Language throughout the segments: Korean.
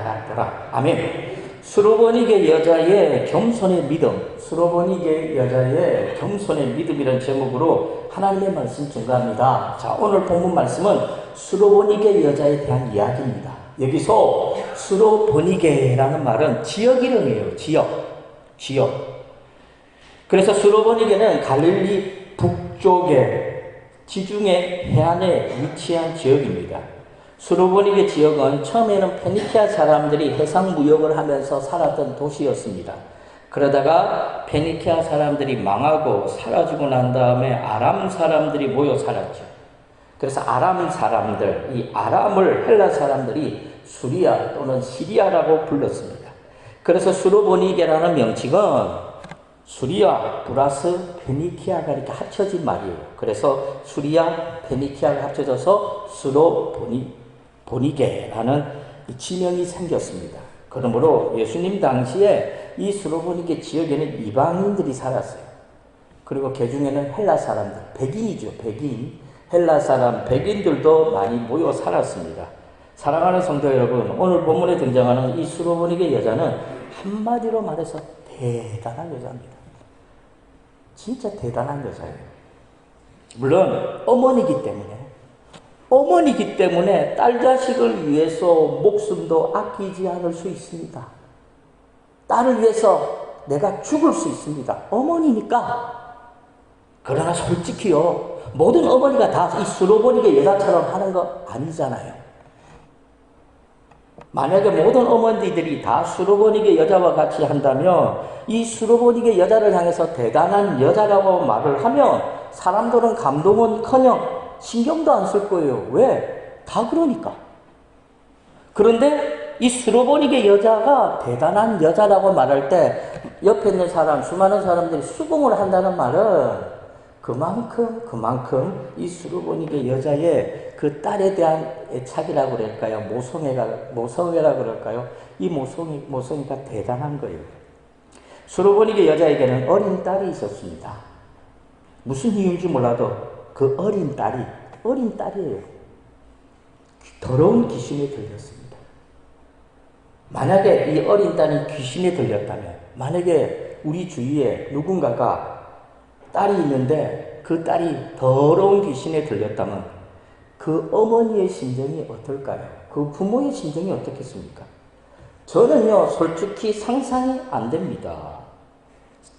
나갔더라. 아멘. 수로보니게 여자의 겸손의 믿음, 수로보니게 여자의 겸손의 믿음이라는 제목으로 하나님의 말씀 증가합니다. 자, 오늘 본문 말씀은 수로보니게 여자에 대한 이야기입니다. 여기서 수로보니게라는 말은 지역 이름이에요. 지역. 그래서 수로보니게는 갈릴리 북쪽의 지중해 해안에 위치한 지역입니다. 수로보니게 지역은 처음에는 페니키아 사람들이 해상 무역을 하면서 살았던 도시였습니다. 그러다가 페니키아 사람들이 망하고 사라지고 난 다음에 아람 사람들이 모여 살았죠. 그래서 아람 사람들, 이 아람을 헬라 사람들이 수리아 또는 시리아라고 불렀습니다. 그래서 수로보니게라는 명칭은 수리아 플러스 페니키아가 이렇게 합쳐진 말이에요. 그래서 수리아, 페니키아가 합쳐져서 수로보니게라는 지명이 생겼습니다. 그러므로 예수님 당시에 이 수로보니게 지역에는 이방인들이 살았어요. 그리고 그 중에는 헬라 사람들, 백인이죠. 백인, 헬라 사람, 백인들도 많이 모여 살았습니다. 사랑하는 성도 여러분, 오늘 본문에 등장하는 이 수로보니게 여자는 한마디로 말해서 대단한 여자입니다. 진짜 대단한 여자예요. 물론 어머니기 때문에 딸 자식을 위해서 목숨도 아끼지 않을 수 있습니다. 딸을 위해서 내가 죽을 수 있습니다. 어머니니까. 그러나 솔직히요, 모든 어머니가 다 이 수로보니게 여자처럼 하는 거 아니잖아요. 만약에 모든 어머니들이 다 수로보니게 여자와 같이 한다면 이 수로보니게 여자를 향해서 대단한 여자라고 말을 하면 사람들은 감동은커녕 신경도 안 쓸 거예요. 왜? 다 그러니까. 그런데 이 수로보니게 여자가 대단한 여자라고 말할 때 옆에 있는 사람, 수많은 사람들이 수긍을 한다는 말은 그만큼 이 수로보니게 여자의 그 딸에 대한 애착이라고 그럴까요? 모성애라고 그럴까요? 이 모성애가 대단한 거예요. 수로보니게 여자에게는 어린 딸이 있었습니다. 무슨 이유인지 몰라도 그 어린 딸이에요. 더러운 귀신에 들렸습니다. 만약에 이 어린 딸이 귀신에 들렸다면, 만약에 우리 주위에 누군가가 딸이 있는데 그 딸이 더러운 귀신에 들렸다면 그 어머니의 심정이 어떨까요? 그 부모의 심정이 어떻겠습니까? 저는요, 솔직히 상상이 안 됩니다.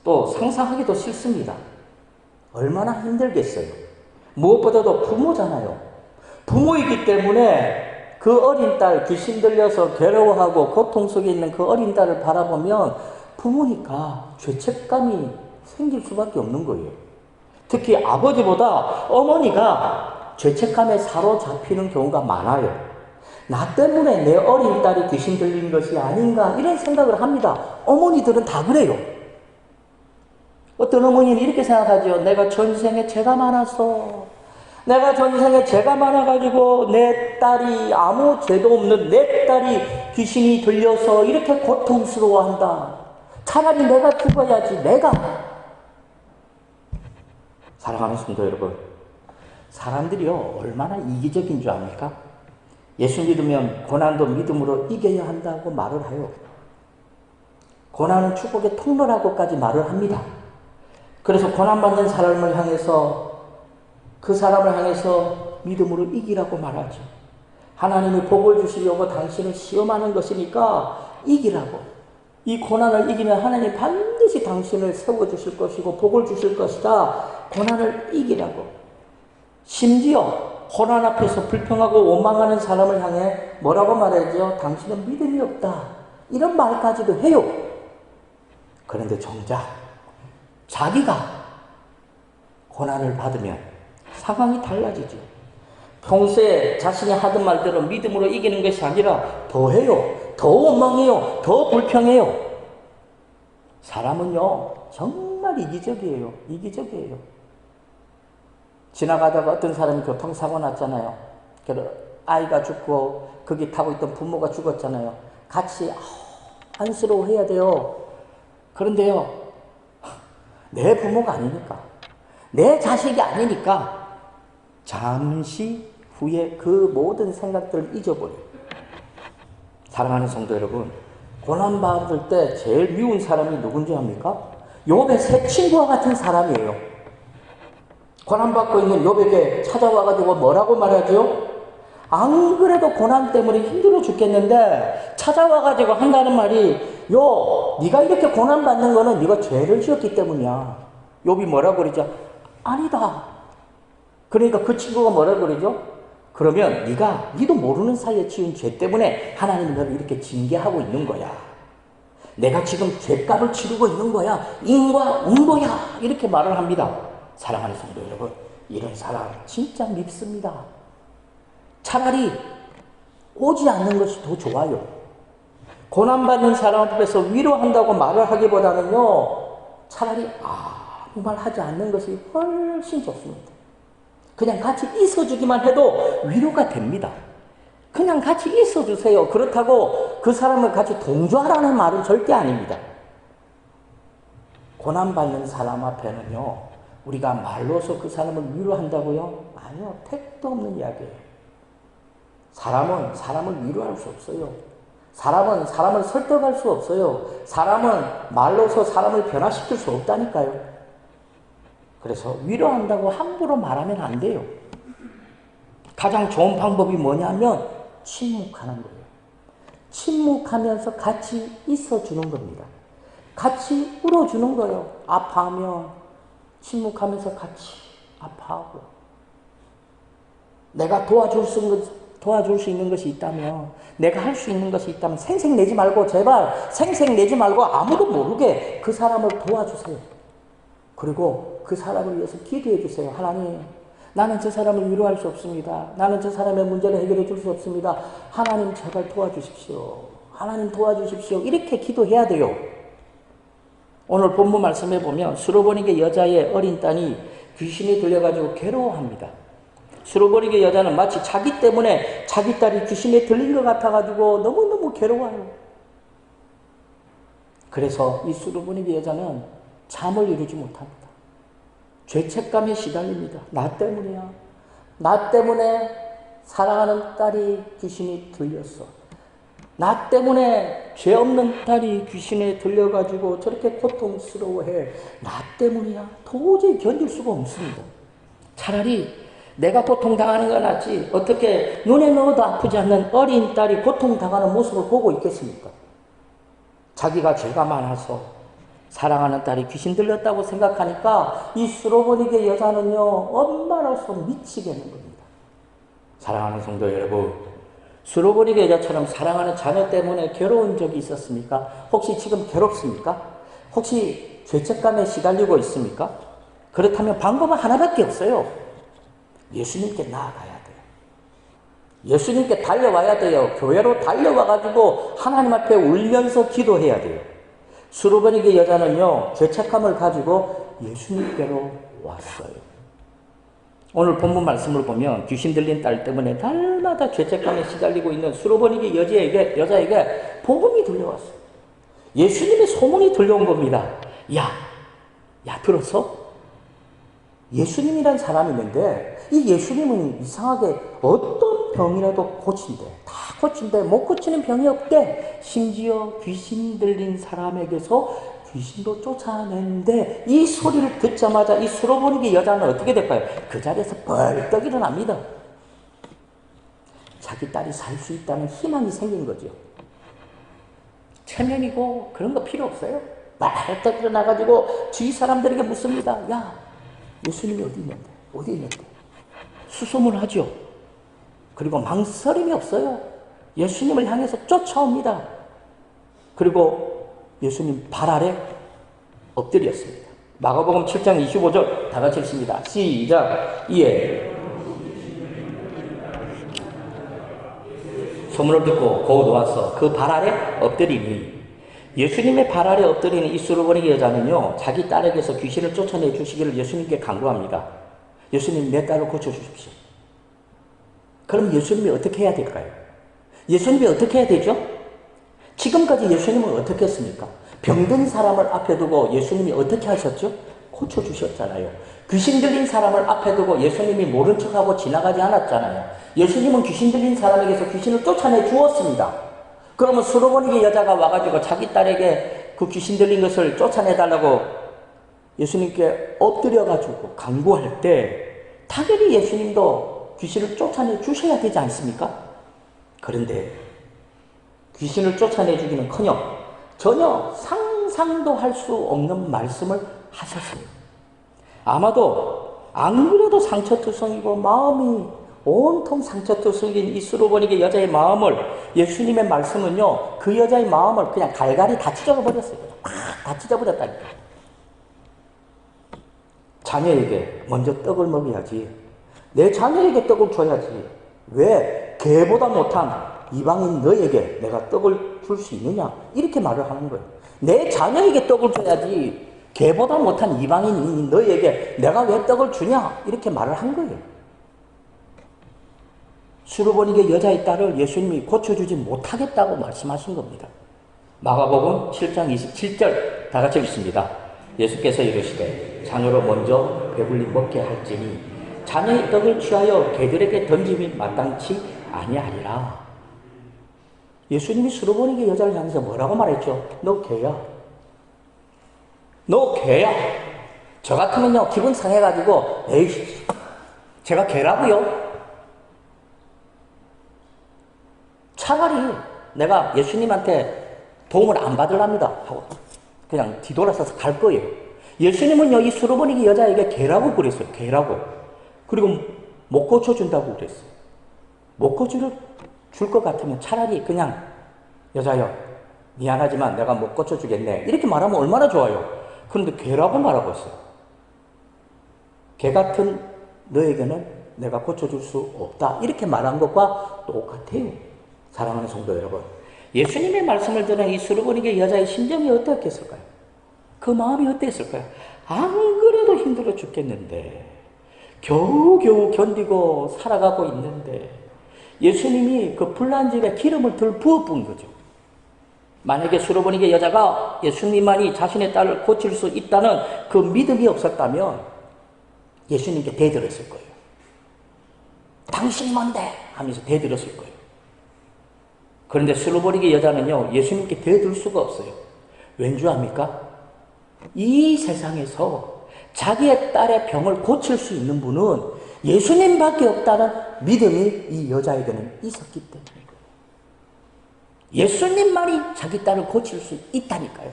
또 상상하기도 싫습니다. 얼마나 힘들겠어요. 무엇보다도 부모잖아요. 부모이기 때문에 그 어린 딸, 귀신 들려서 괴로워하고 고통 속에 있는 그 어린 딸을 바라보면 부모니까 죄책감이 생길 수밖에 없는 거예요. 특히 아버지보다 어머니가 죄책감에 사로잡히는 경우가 많아요. 나 때문에 내 어린 딸이 귀신 들린 것이 아닌가 이런 생각을 합니다. 어머니들은 다 그래요. 어떤 어머니는 이렇게 생각하죠. 내가 전생에 죄가 많았어. 내가 전생에 죄가 많아가지고 내 딸이 아무 죄도 없는 내 딸이 귀신이 들려서 이렇게 고통스러워한다. 차라리 내가 죽어야지. 내가. 사랑하는 성도 여러분, 사람들이요 얼마나 이기적인 줄 압니까? 예수 믿으면 고난도 믿음으로 이겨야 한다고 말을 해요. 고난은 축복의 통로라고까지 말을 합니다. 그래서 고난받는 사람을 향해서 그 사람을 향해서 믿음으로 이기라고 말하죠. 하나님이 복을 주시려고 당신을 시험하는 것이니까 이기라고. 이 고난을 이기면 하나님이 반드시 당신을 세워주실 것이고 복을 주실 것이다. 고난을 이기라고. 심지어 고난 앞에서 불평하고 원망하는 사람을 향해 뭐라고 말하죠? 당신은 믿음이 없다. 이런 말까지도 해요. 그런데 정작 자기가 고난을 받으면 상황이 달라지죠. 평소에 자신이 하던 말대로 믿음으로 이기는 것이 아니라 더 해요. 더 원망해요. 더 불평해요. 사람은요 정말 이기적이에요. 지나가다가 어떤 사람이 교통사고 났잖아요. 아이가 죽고 거기 타고 있던 부모가 죽었잖아요. 같이 안쓰러워해야 돼요. 그런데요, 내 부모가 아니니까, 내 자식이 아니니까 잠시 후에 그 모든 생각들을 잊어버려요. 사랑하는 성도 여러분, 고난받을 때 제일 미운 사람이 누군지 압니까? 욥의 세 친구와 같은 사람이에요. 고난받고 있는 욥에게 찾아와가지고 뭐라고 말하죠? 안 그래도 고난 때문에 힘들어 죽겠는데 찾아와가지고 한다는 말이, 네가 이렇게 고난받는 거는 네가 죄를 지었기 때문이야. 욥이 뭐라고 그러죠? 아니다. 그러니까 그 친구가 뭐라고 그러죠? 그러면 니도 모르는 사이에 지은 죄 때문에 하나님이 너를 이렇게 징계하고 있는 거야. 내가 지금 죄값을 치르고 있는 거야. 인과 운보야. 이렇게 말을 합니다. 사랑하는 성도 여러분, 이런 사람 진짜 밉습니다. 차라리 오지 않는 것이 더 좋아요. 고난받는 사람 앞에서 위로한다고 말을 하기보다는요, 차라리 아무 말 하지 않는 것이 훨씬 좋습니다. 그냥 같이 있어주기만 해도 위로가 됩니다. 그냥 같이 있어주세요. 그렇다고 그 사람을 같이 동조하라는 말은 절대 아닙니다. 고난받는 사람 앞에는요, 우리가 말로서 그 사람을 위로한다고요? 아니요, 택도 없는 이야기예요. 사람은 사람을 위로할 수 없어요. 사람은 사람을 설득할 수 없어요. 사람은 말로서 사람을 변화시킬 수 없다니까요. 그래서 위로한다고 함부로 말하면 안 돼요. 가장 좋은 방법이 뭐냐면 침묵하는 거예요. 침묵하면서 같이 있어주는 겁니다. 같이 울어주는 거예요. 아파하면 침묵하면서 같이 아파하고, 내가 도와줄 수 있는 것이 있다면, 내가 할 수 있는 것이 있다면 생색내지 말고, 제발 생색내지 말고 아무도 모르게 그 사람을 도와주세요. 그리고 그 사람을 위해서 기도해 주세요. 하나님, 나는 저 사람을 위로할 수 없습니다. 나는 저 사람의 문제를 해결해 줄 수 없습니다. 하나님 제발 도와주십시오. 하나님 도와주십시오. 이렇게 기도해야 돼요. 오늘 본문 말씀에 보면 수로보니게 여자의 어린 딸이 귀신이 들려가지고 괴로워합니다. 수로보니게 여자는 마치 자기 때문에 자기 딸이 귀신에 들린 것 같아가지고 너무너무 괴로워요. 그래서 이 수로보니게 여자는 잠을 이루지 못합니다. 죄책감에 시달립니다. 나 때문이야. 나 때문에 사랑하는 딸이 귀신이 들렸어. 나 때문에 죄 없는 딸이 귀신에 들려가지고 저렇게 고통스러워해. 나 때문이야. 도저히 견딜 수가 없습니다. 차라리 내가 고통당하는 건 낫지. 어떻게 눈에 넣어도 아프지 않는 어린 딸이 고통당하는 모습을 보고 있겠습니까? 자기가 죄가 많아서 사랑하는 딸이 귀신 들렸다고 생각하니까 이 수로보니게 여자는요, 엄마로서 미치겠는 겁니다. 사랑하는 성도 여러분, 수로보니게 여자처럼 사랑하는 자녀 때문에 괴로운 적이 있었습니까? 혹시 지금 괴롭습니까? 혹시 죄책감에 시달리고 있습니까? 그렇다면 방법은 하나밖에 없어요. 예수님께 나아가야 돼요. 예수님께 달려와야 돼요. 교회로 달려와가지고 하나님 앞에 울면서 기도해야 돼요. 수로보니게 여자는요, 죄책감을 가지고 예수님께로 왔어요. 오늘 본문 말씀을 보면 귀신 들린 딸 때문에 날마다 죄책감에 시달리고 있는 수로보니게 여자에게 복음이 들려왔어요. 예수님의 소문이 들려온 겁니다. 야, 들었어? 예수님이란 사람이 있는데 이 예수님은 이상하게 어떤 병이라도 고친대. 다 고친대. 못 고치는 병이 없대. 심지어 귀신 들린 사람에게서 귀신도 쫓아내는데, 이 소리를 듣자마자 이 수로보니게 여자는 어떻게 될까요? 그 자리에서 벌떡 일어납니다. 자기 딸이 살 수 있다는 희망이 생긴 거죠. 체면이고 그런 거 필요 없어요. 벌떡 일어나가지고 주위 사람들에게 묻습니다. 야, 예수님이 어디 있는데? 어디 있는데? 수소문하죠. 그리고 망설임이 없어요. 예수님을 향해서 쫓아옵니다. 그리고 예수님 발 아래 엎드렸습니다. 마가복음 7장 25절 다 같이 읽습니다. 시작. 이에 소문을 듣고 곧 와서 그 발 아래 엎드리니, 예수님의 발 아래 엎드리는 이 수로보니게 여자는요, 자기 딸에게서 귀신을 쫓아내 주시기를 예수님께 간구합니다. 예수님, 내 딸을 고쳐주십시오. 그럼 예수님이 어떻게 해야 될까요? 예수님이 어떻게 해야 되죠? 지금까지 예수님은 어떻게 했습니까? 병든 사람을 앞에 두고 예수님이 어떻게 하셨죠? 고쳐주셨잖아요. 귀신 들린 사람을 앞에 두고 예수님이 모른 척하고 지나가지 않았잖아요. 예수님은 귀신 들린 사람에게서 귀신을 쫓아내 주었습니다. 그러면 수로보니게 여자가 와가지고 자기 딸에게 그 귀신 들린 것을 쫓아내달라고 예수님께 엎드려가지고 간구할 때 당연히 예수님도 귀신을 쫓아내 주셔야 되지 않습니까? 그런데 귀신을 쫓아내 주기는커녕 전혀 상상도 할 수 없는 말씀을 하셨어요. 아마도 안 그래도 상처투성이고 마음이 온통 상처투성인 이 수로보니게 여자의 마음을 예수님의 말씀은요, 그 여자의 마음을 그냥 갈갈이 다 찢어버렸어요. 다 찢어버렸다니까. 자녀에게 먼저 떡을 먹여야지. 내 자녀에게 떡을 줘야지. 왜 개보다 못한 이방인 너에게 내가 떡을 줄 수 있느냐? 이렇게 말을 하는 거예요. 내 자녀에게 떡을 줘야지. 개보다 못한 이방인 너에게 내가 왜 떡을 주냐? 이렇게 말을 한 거예요. 수로보니게 여자의 딸을 예수님이 고쳐주지 못하겠다고 말씀하신 겁니다. 마가복음 7장 27절 다 같이 읽습니다. 예수께서 이르시되 자녀로 먼저 배불리 먹게 할지니 자녀의 떡을 취하여 개들에게 던짐이 마땅치 아니하리라. 예수님이 수로보니게 여자를 향해서 뭐라고 말했죠? 너 개야. 너 개야. 저 같으면요 기분 상해가지고 에이 제가 개라고요? 차라리 내가 예수님한테 도움을 안 받으랍니다 하고 그냥 뒤돌아서서 갈 거예요. 예수님은요 이 수로보니게 여자에게 개라고 그랬어요. 개라고. 그리고 못 고쳐준다고 그랬어요. 못 고쳐줄 것 같으면 차라리 그냥 여자여 미안하지만 내가 못 고쳐주겠네 이렇게 말하면 얼마나 좋아요. 그런데 개라고 말하고 있어요. 개 같은 너에게는 내가 고쳐줄 수 없다 이렇게 말한 것과 똑같아요. 사랑하는 성도 여러분, 예수님의 말씀을 들은 이 수로보니게 여자의 심정이 어떻겠을까요? 그 마음이 어땠을까요? 안 그래도 힘들어 죽겠는데 겨우겨우 견디고 살아가고 있는데 예수님이 그 불난 집에 기름을 덜 부어본 거죠. 만약에 수로보니게 여자가 예수님만이 자신의 딸을 고칠 수 있다는 그 믿음이 없었다면 예수님께 대들었을 거예요. 당신이 뭔데? 하면서 대들었을 거예요. 그런데 수로보니게 여자는요 예수님께 대들 수가 없어요. 왠 줄 압니까? 이 세상에서 자기의 딸의 병을 고칠 수 있는 분은 예수님밖에 없다는 믿음이 이 여자에게는 있었기 때문에 예수님만이 자기 딸을 고칠 수 있다니까요.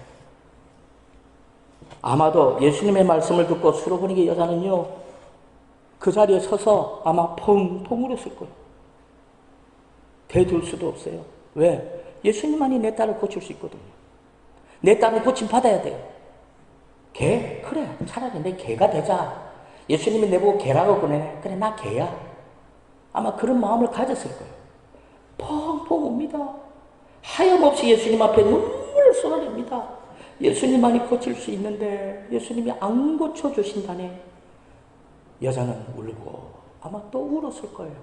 아마도 예수님의 말씀을 듣고 수로보니게 여자는요 그 자리에 서서 아마 펑펑 울었을 거예요. 대들 수도 없어요. 왜? 예수님만이 내 딸을 고칠 수 있거든요. 내 딸을 고침 받아야 돼요. 개? 그래 차라리 내 개가 되자. 예수님이 내보고 개라고 그러네. 그래 나 개야. 아마 그런 마음을 가졌을 거예요. 펑펑 웁니다. 하염없이 예수님 앞에 눈물을 쏟아냅니다. 예수님만이 고칠 수 있는데 예수님이 안 고쳐주신다네. 여자는 울고 아마 또 울었을 거예요.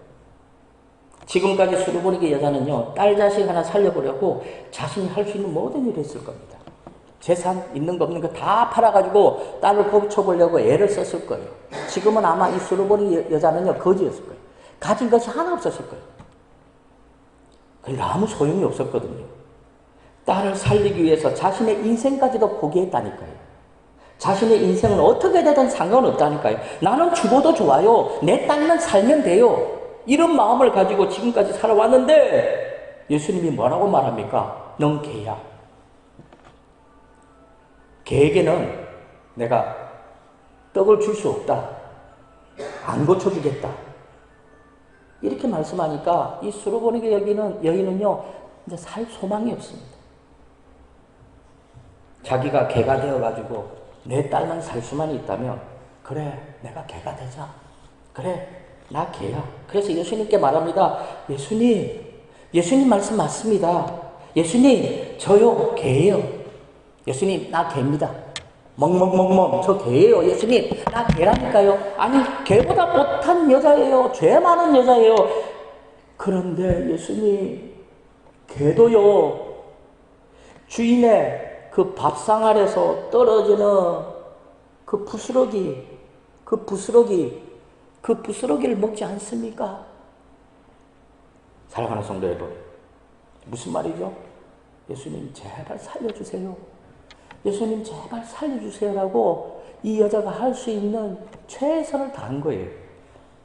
지금까지 수로보니게 여자는요 딸 자식 하나 살려보려고 자신이 할 수 있는 모든 일을 했을 겁니다. 재산 있는 거 없는 거 다 팔아가지고 딸을 고쳐보려고 애를 썼을 거예요. 지금은 아마 이 수로보니 여자는요 거지였을 거예요. 가진 것이 하나 없었을 거예요. 그러니까 아무 소용이 없었거든요. 딸을 살리기 위해서 자신의 인생까지도 포기했다니까요. 자신의 인생은 어떻게 되든 상관없다니까요. 나는 죽어도 좋아요. 내 딸만 살면 돼요. 이런 마음을 가지고 지금까지 살아왔는데 예수님이 뭐라고 말합니까? 넌 개야. 개에게는 내가 떡을 줄 수 없다. 안 고쳐주겠다. 이렇게 말씀하니까 이 수로보니게 여인은요 이제 살 소망이 없습니다. 자기가 개가 되어가지고 내 딸만 살 수만 있다면 그래 내가 개가 되자. 그래 나 개야. 그래서 예수님께 말합니다. 예수님 말씀 맞습니다. 예수님 저요 개예요. 예수님 나 개입니다. 멍멍멍멍 저 개예요. 예수님 나 개라니까요. 아니 개보다 못한 여자예요. 죄 많은 여자예요. 그런데 예수님 개도요 주인의 그 밥상 아래서 떨어지는 그 부스러기를 먹지 않습니까? 사랑하는 성도 여러분, 무슨 말이죠? 예수님 제발 살려주세요. 예수님 제발 살려주세요라고 이 여자가 할 수 있는 최선을 다한 거예요.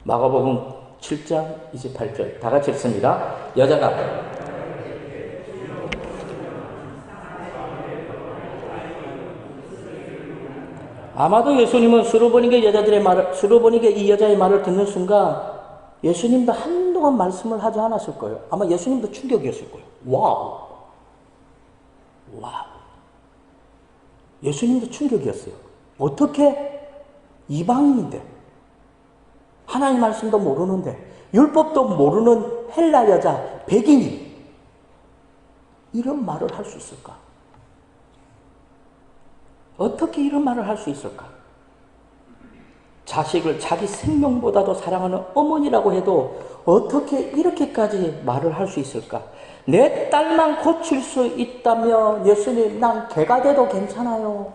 마가복음 7장 28절 다 같이 읽습니다. 여자가 아마도 예수님은 수르보니게 이 여자의 말을 듣는 순간 예수님도 한동안 말씀을 하지 않았을 거예요. 아마 예수님도 충격이었을 거예요. 와우. 예수님도 충격이었어요. 어떻게 이방인인데, 하나님 말씀도 모르는데, 율법도 모르는 헬라 여자, 백인이 이런 말을 할 수 있을까? 어떻게 이런 말을 할 수 있을까? 자식을 자기 생명보다도 사랑하는 어머니라고 해도 어떻게 이렇게까지 말을 할 수 있을까? 내 딸만 고칠 수 있다면 예수님, 난 개가 돼도 괜찮아요.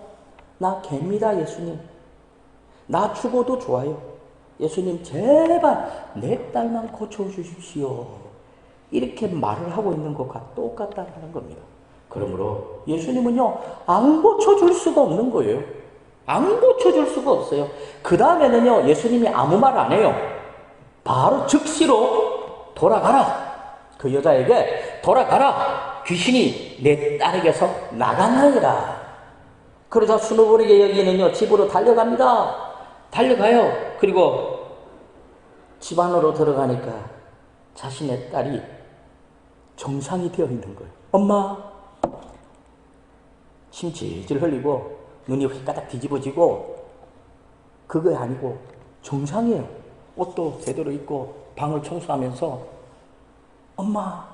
나 개입니다, 예수님. 나 죽어도 좋아요. 예수님, 제발 내 딸만 고쳐주십시오. 이렇게 말을 하고 있는 것과 똑같다는 겁니다. 그러므로 예수님은요, 안 고쳐줄 수가 없는 거예요. 안 고쳐줄 수가 없어요. 그 다음에는요, 예수님이 아무 말 안 해요. 바로 즉시로 돌아가라. 그 여자에게 돌아가라. 귀신이 내 딸에게서 나가나이라. 그러자 수르보니게 여기는요, 집으로 달려갑니다. 달려가요. 그리고 집 안으로 들어가니까 자신의 딸이 정상이 되어 있는 거예요. 엄마. 침 질질 흘리고 눈이 휘가닥 뒤집어지고 그게 아니고 정상이에요. 옷도 제대로 입고 방을 청소하면서 엄마.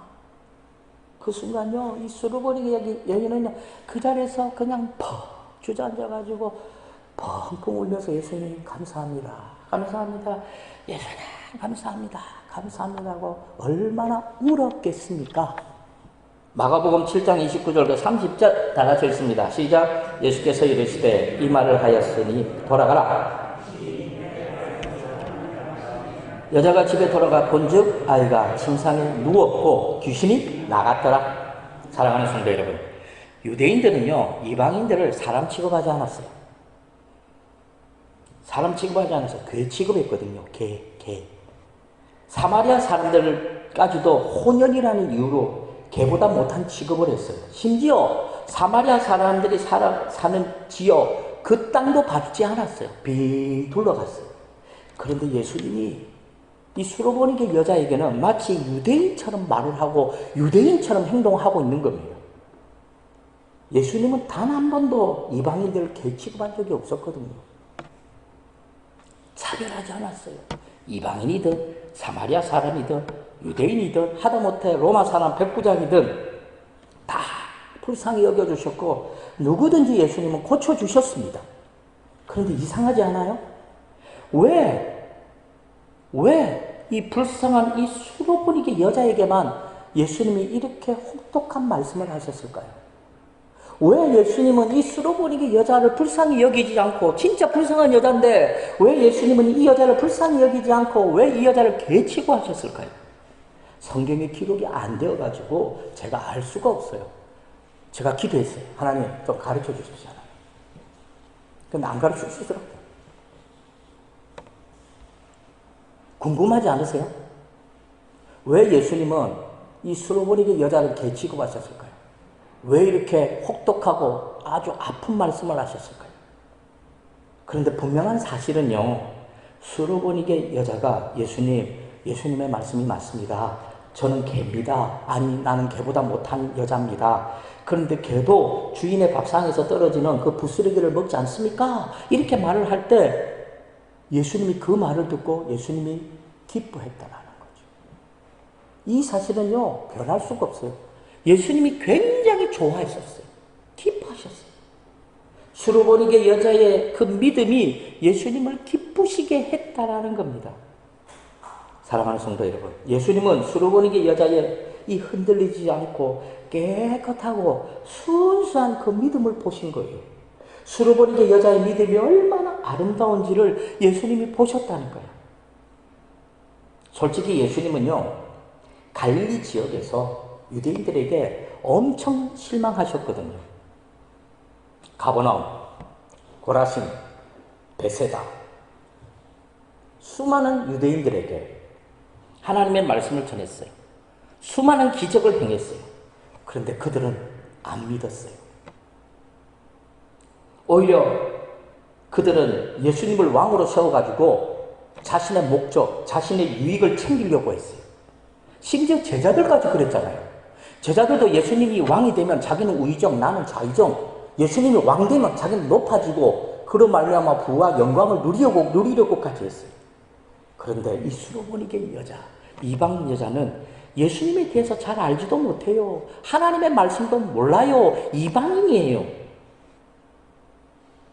그 순간요, 이 수르보니게 여기는요, 그 자리에서 그냥 퍽 주저앉아가지고 펑펑 울면서 예수님 감사합니다. 감사합니다. 예수님 감사합니다. 감사합니다고 얼마나 울었겠습니까? 마가복음 7장 29절과 30절 다 같이 읽습니다. 시작. 예수께서 이르시되 이 말을 하였으니 돌아가라. 여자가 집에 돌아가 본즉 아이가 침상에 누웠고 귀신이 나갔더라. 사랑하는 성도 여러분, 유대인들은요, 이방인들을 사람 취급하지 않았어요. 사람 취급하지 않아서 개 취급했거든요. 개. 사마리아 사람들까지도 혼연이라는 이유로 개보다 못한 취급을 했어요. 심지어 사마리아 사람들이 사는 지역, 그 땅도 밟지 않았어요. 빙 둘러갔어요. 그런데 예수님이 이 수르보니게 여자에게는 마치 유대인처럼 말을 하고 유대인처럼 행동하고 있는 겁니다. 예수님은 단 한 번도 이방인들을 개 취급한 적이 없었거든요. 차별하지 않았어요. 이방인이든 사마리아 사람이든 유대인이든 하다못해 로마 사람 백부장이든 다 불쌍히 여겨주셨고 누구든지 예수님은 고쳐주셨습니다. 그런데 이상하지 않아요? 왜 이 불쌍한 이 수르보니게 여자에게만 예수님이 이렇게 혹독한 말씀을 하셨을까요? 왜 예수님은 이 수르보니게 여자를 불쌍히 여기지 않고, 진짜 불쌍한 여자인데 왜 예수님은 이 여자를 불쌍히 여기지 않고 왜 이 여자를 개치고 하셨을까요? 성경에 기록이 안 되어가지고 제가 알 수가 없어요. 제가 기도했어요. 하나님 좀 가르쳐 주십시오. 근데 안 가르쳐 주시더라고요. 궁금하지 않으세요? 왜 예수님은 이 수르보니게 여자를 개 취급하셨을까요? 왜 이렇게 혹독하고 아주 아픈 말씀을 하셨을까요? 그런데 분명한 사실은요, 수르보니게 여자가 예수님의 말씀이 맞습니다. 저는 개입니다. 아니, 나는 개보다 못한 여자입니다. 그런데 개도 주인의 밥상에서 떨어지는 그 부스러기를 먹지 않습니까? 이렇게 말을 할 때 예수님이 그 말을 듣고 예수님이 기뻐했다라는 거죠. 이 사실은요, 변할 수가 없어요. 예수님이 굉장히 좋아했었어요. 기뻐하셨어요. 수르보니게 여자의 그 믿음이 예수님을 기쁘시게 했다라는 겁니다. 사랑하는 성도 여러분, 예수님은 수르보니게 여자의 이 흔들리지 않고 깨끗하고 순수한 그 믿음을 보신 거예요. 수르보니게 여자의 믿음이 얼마나 아름다운지를 예수님이 보셨다는 거예요. 솔직히 예수님은요, 갈릴리 지역에서 유대인들에게 엄청 실망하셨거든요. 가버나움, 고라신, 베세다, 수많은 유대인들에게 하나님의 말씀을 전했어요. 수많은 기적을 행했어요. 그런데 그들은 안 믿었어요. 오히려 그들은 예수님을 왕으로 세워가지고 자신의 목적, 자신의 유익을 챙기려고 했어요. 심지어 제자들까지 그랬잖아요. 제자들도 예수님이 왕이 되면 자기는 우의정, 나는 좌의정, 예수님이 왕 되면 자기는 높아지고 그로 말미암아 부와 영광을 누리려고까지 했어요. 그런데 이 수로보니게 여자, 이방 여자는 예수님에 대해서 잘 알지도 못해요. 하나님의 말씀도 몰라요. 이방인이에요.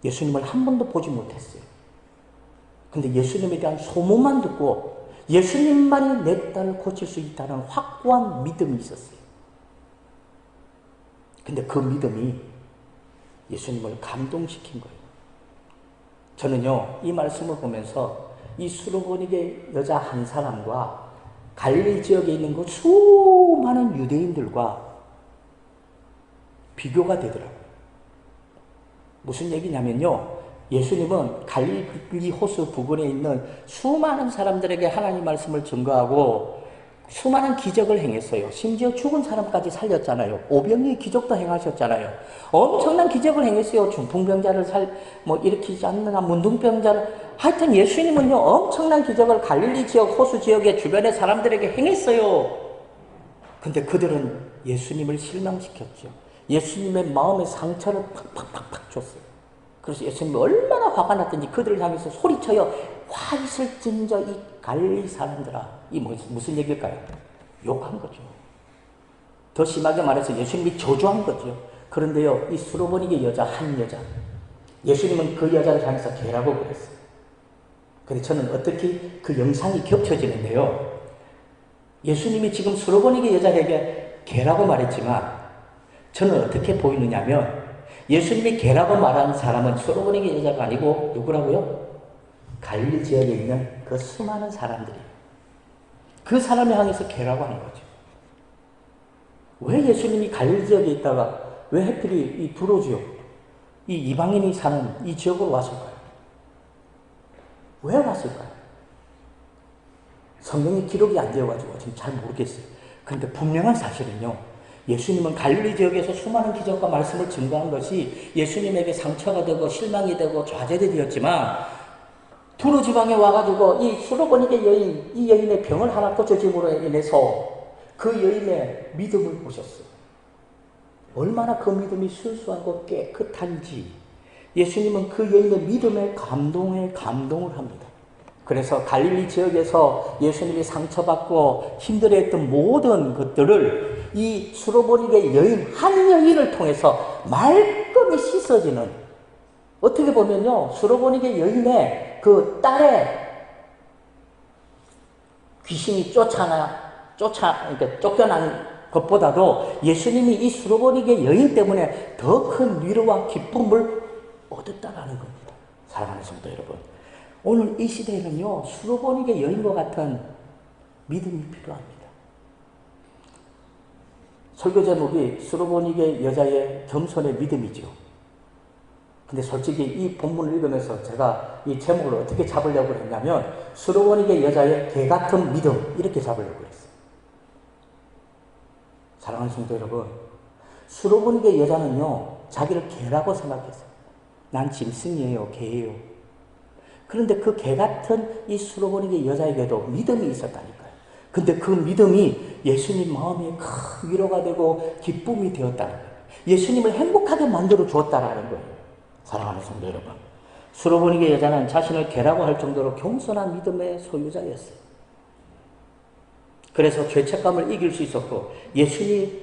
예수님을 한 번도 보지 못했어요. 근데 예수님에 대한 소문만 듣고 예수님만이 내 딸을 고칠 수 있다는 확고한 믿음이 있었어요. 근데 그 믿음이 예수님을 감동시킨 거예요. 저는요, 이 말씀을 보면서 이 수로보니게 여자 한 사람과 갈릴리 지역에 있는 그 수많은 유대인들과 비교가 되더라고요. 무슨 얘기냐면요, 예수님은 갈릴리 호수 부근에 있는 수많은 사람들에게 하나님 말씀을 증거하고 수많은 기적을 행했어요. 심지어 죽은 사람까지 살렸잖아요. 오병이의 기적도 행하셨잖아요. 엄청난 기적을 행했어요. 중풍병자를 일으키지 않느냐, 문둥병자를. 하여튼 예수님은요, 엄청난 기적을 갈릴리 지역, 호수 지역의 주변의 사람들에게 행했어요. 근데 그들은 예수님을 실망시켰죠. 예수님의 마음의 상처를 팍팍팍팍 줬어요. 그래서 예수님이 얼마나 화가 났든지 그들을 향해서 소리쳐요. 화 있을진저 이 갈릴리 사람들아. 이 무슨 얘기일까요? 욕한 거죠. 더 심하게 말해서 예수님이 저주한 거죠. 그런데요, 이 수로보니게 여자 한 여자, 예수님은 그 여자를 향해서 개라고 그랬어요. 근데 저는 어떻게 그 영상이 겹쳐지는데요, 예수님이 지금 수로보니게 여자에게 개라고 말했지만 저는 어떻게 보이느냐면 예수님이 개라고 말한 사람은 수로보니게 여자가 아니고 누구라고요? 갈릴리 지역에 있는 그 수많은 사람들이에요. 그 사람을 향해서 개라고 한 거죠. 왜 예수님이 갈릴리 지역에 있다가 왜 하필이 이 두로 지역, 이 이방인이 사는 이 지역으로 왔을까요? 왜 왔을까요? 성경에 기록이 안 되어가지고 지금 잘 모르겠어요. 그런데 분명한 사실은요, 예수님은 갈릴리 지역에서 수많은 기적과 말씀을 증거한 것이 예수님에게 상처가 되고 실망이 되고 좌절이 되었지만 두로 지방에 와가지고 이 수로보니게 여인, 이 여인의 병을 하나 고쳐짐으로 인해서 그 여인의 믿음을 보셨어요. 얼마나 그 믿음이 순수하고 깨끗한지 예수님은 그 여인의 믿음에 감동을 합니다. 그래서 갈릴리 지역에서 예수님이 상처받고 힘들어했던 모든 것들을 이 수로보니게 여인, 한 여인을 통해서 말끔히 씻어지는, 어떻게 보면요, 수로보니게 여인의 그 딸의 귀신이 그러니까 쫓겨난 것보다도 예수님이 이 수로보니게 여인 때문에 더 큰 위로와 기쁨을 얻었다라는 겁니다. 사랑하는 성도 여러분, 오늘 이 시대에는요, 수로보니게 여인과 같은 믿음이 필요합니다. 설교 제목이 수로보니게 여자의 겸손의 믿음이죠. 근데 솔직히 이 본문을 읽으면서 제가 이 제목을 어떻게 잡으려고 했냐면 수로보니게 여자의 개 같은 믿음, 이렇게 잡으려고 했어요. 사랑하는 성도 여러분, 수로보니게 여자는요, 자기를 개라고 생각했어요. 난 짐승이에요, 개예요. 그런데 그 개 같은 이 수로보니게 여자에게도 믿음이 있었다니까요. 근데 그 믿음이 예수님 마음에 큰 위로가 되고 기쁨이 되었다는 거예요. 예수님을 행복하게 만들어 주었다라는 거예요. 사랑하는 성도 여러분, 수로보니게 여자는 자신을 개라고 할 정도로 겸손한 믿음의 소유자였어요. 그래서 죄책감을 이길 수 있었고 예수님을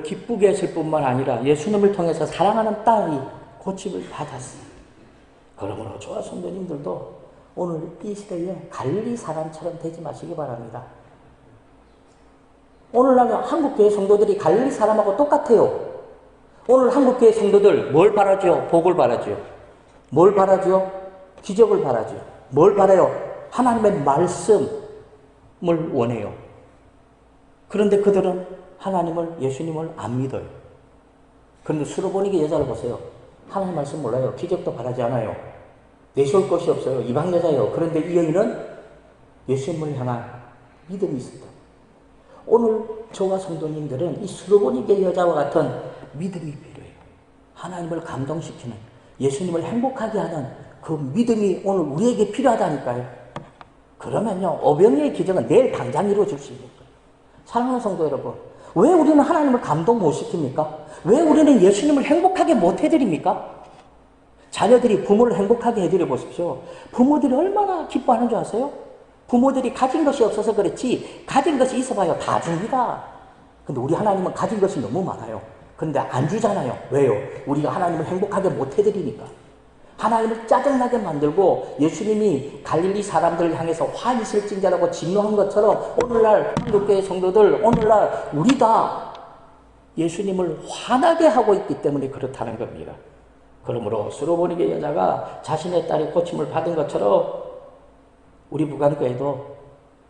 기쁘게 했을 뿐만 아니라 예수님을 통해서 사랑하는 딸이 고침을 받았어요. 그러므로 저와 성도님들도 오늘 이 시대에 갈릴리 사람처럼 되지 마시기 바랍니다. 오늘날 한국교회 성도들이 갈릴리 사람하고 똑같아요. 오늘 한국교회 성도들 뭘 바라죠? 복을 바라죠. 뭘 바라죠? 기적을 바라죠. 뭘 바라요? 하나님의 말씀을 원해요. 그런데 그들은 하나님을, 예수님을 안 믿어요. 그런데 수로보니게 여자를 보세요. 하나님 말씀 몰라요. 기적도 바라지 않아요. 내세울 것이 없어요. 이방 여자예요. 그런데 이 여인은 예수님을 향한 믿음이 있었다. 오늘 저와 성도님들은 이 수로보니게 여자와 같은 믿음이 필요해요. 하나님을 감동시키는, 예수님을 행복하게 하는 그 믿음이 오늘 우리에게 필요하다니까요. 그러면요, 오병이의 기적은 내일 당장 이루어질 수 있는 거예요. 사랑하는 성도 여러분, 왜 우리는 하나님을 감동 못 시킵니까? 왜 우리는 예수님을 행복하게 못 해드립니까? 자녀들이 부모를 행복하게 해드려 보십시오. 부모들이 얼마나 기뻐하는 줄 아세요? 부모들이 가진 것이 없어서 그렇지 가진 것이 있어봐요. 다 줍니다. 근데 우리 하나님은 가진 것이 너무 많아요. 근데 안 주잖아요. 왜요? 우리가 하나님을 행복하게 못 해드리니까. 하나님을 짜증나게 만들고 예수님이 갈릴리 사람들을 향해서 화 있을 징자라고 진노한 것처럼 오늘날 한국교회 성도들, 오늘날 우리 다 예수님을 화나게 하고 있기 때문에 그렇다는 겁니다. 그러므로 수로보니게 여자가 자신의 딸이 고침을 받은 것처럼 우리 부간교회도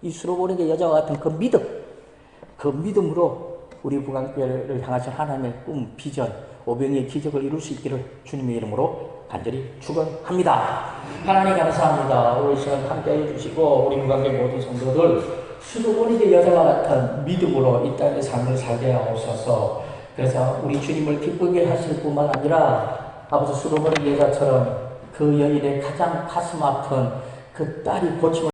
이 수로보니게 여자와 같은 그 믿음, 그 믿음으로 우리 부간교회를 향하신 하나님의 꿈, 비전, 오병이의 기적을 이룰 수 있기를 주님의 이름으로 간절히 축원합니다. 하나님 감사합니다. 오늘 시간 함께 해주시고 우리 부간교회 모든 성도들 수로보니게 여자와 같은 믿음으로 이 땅의 삶을 살게 하옵소서. 그래서 우리 주님을 기쁘게 하실 뿐만 아니라 아버지 수로보니게 여자처럼 그 여인의 가장 가슴 아픈 그 딸이 고침을